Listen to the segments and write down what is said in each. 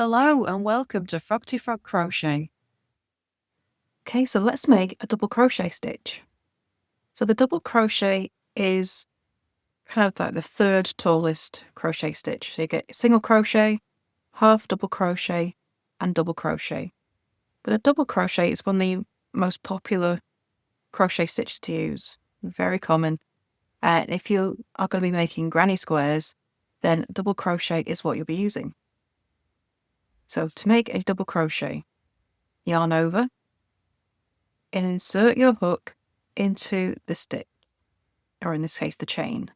Hello and welcome to Frogty Frog Crochet. Okay, so let's make a double crochet stitch. So the double crochet is kind of like the third tallest crochet stitch. So you get single crochet, half double crochet, and double crochet. But a double crochet is one of the most popular crochet stitches to use. Very common. And if you are going to be making granny squares, then double crochet is what you'll be using. So to make a double crochet, yarn over and insert your hook into the stitch, or in this case the chain.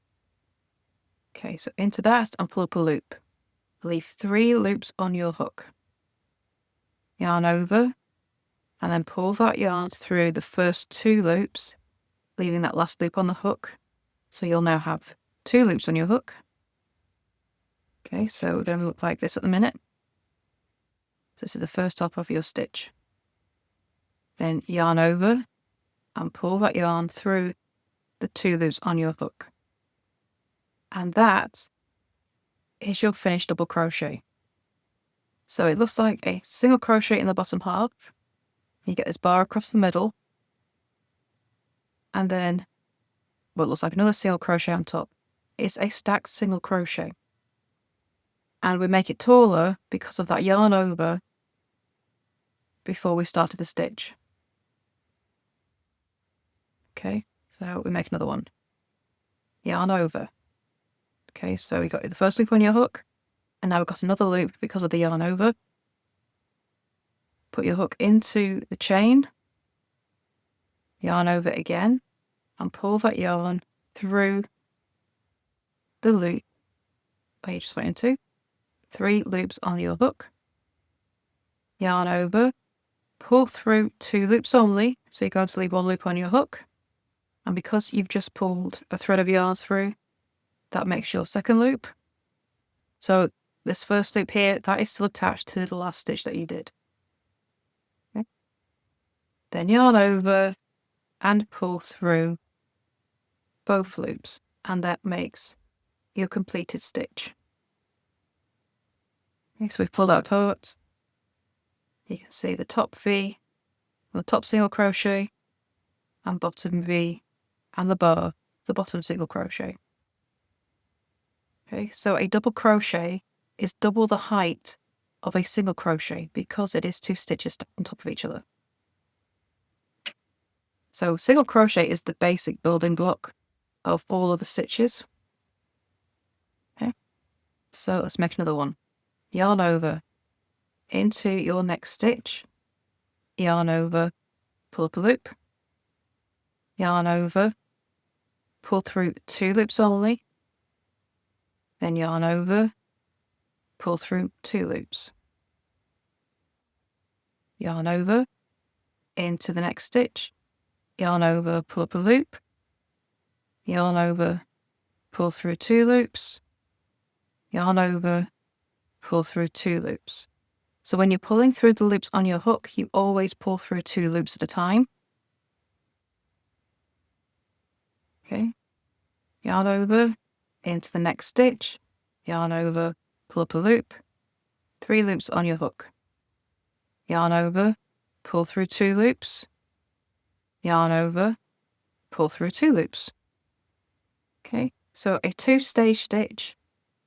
Okay, so into that and pull up a loop. Leave 3 loops on your hook. Yarn over and then pull that yarn through the first 2 loops, leaving that last loop on the hook. So you'll now have 2 loops on your hook. Okay, so it don't look like this at the minute. So this is the first top of your stitch. Then yarn over and pull that yarn through the 2 loops on your hook. And that is your finished double crochet. So it looks like a single crochet in the bottom half. You get this bar across the middle. And then what looks like another single crochet on top. It's a stacked single crochet. And we make it taller because of that yarn over before we started the stitch. Okay, so we make another one. Yarn over. Okay, so we got the first loop on your hook, and now we've got another loop because of the yarn over. Put your hook into the chain, yarn over again, and pull that yarn through the loop that you just went into. 3 loops on your hook, yarn over, pull through 2 loops only, so you're going to leave 1 loop on your hook. And because you've just pulled a thread of yarn through, that makes your second loop. So this first loop here, that is still attached to the last stitch that you did. Okay. Then yarn over and pull through both loops, and that makes your completed stitch. Okay, so we've pulled out apart. You can see the top V, the top single crochet, and bottom V, and the bar, the bottom single crochet. Okay, so a double crochet is double the height of a single crochet because it is 2 stitches stacked on top of each other. So single crochet is the basic building block of all of the stitches. Okay, so let's make another one. Yarn over into your next stitch, yarn over, pull up a loop, yarn over, pull through 2 loops only, then yarn over, pull through 2 loops, yarn over, into the next stitch, yarn over, pull up a loop, yarn over, pull through 2 loops, yarn over, pull through 2 loops. So when you're pulling through the loops on your hook, you always pull through 2 loops at a time. Okay, yarn over, into the next stitch, yarn over, pull up a loop, 3 loops on your hook, yarn over, pull through 2 loops, yarn over, pull through 2 loops. Okay, so a 2-stage stitch,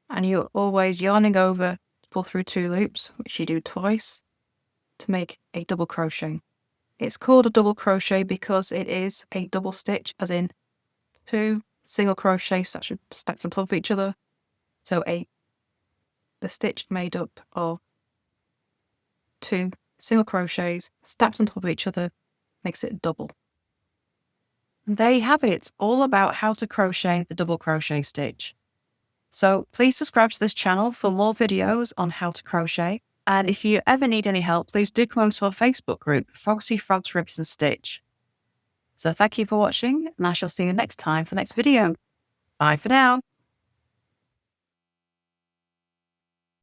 and you're always yarning over to pull through 2 loops, which you do twice, to make a double crochet. It's called a double crochet because it is a double stitch, as in 2 single crochets stacked on top of each other. So the stitch made up of 2 single crochets stacked on top of each other makes it double. And there you have it, all about how to crochet the double crochet stitch. So please subscribe to this channel for more videos on how to crochet. And if you ever need any help, please do come over to our Facebook group, Frogty Frogs Ribbons and Stitch. So thank you for watching, and I shall see you next time for the next video. Bye for now.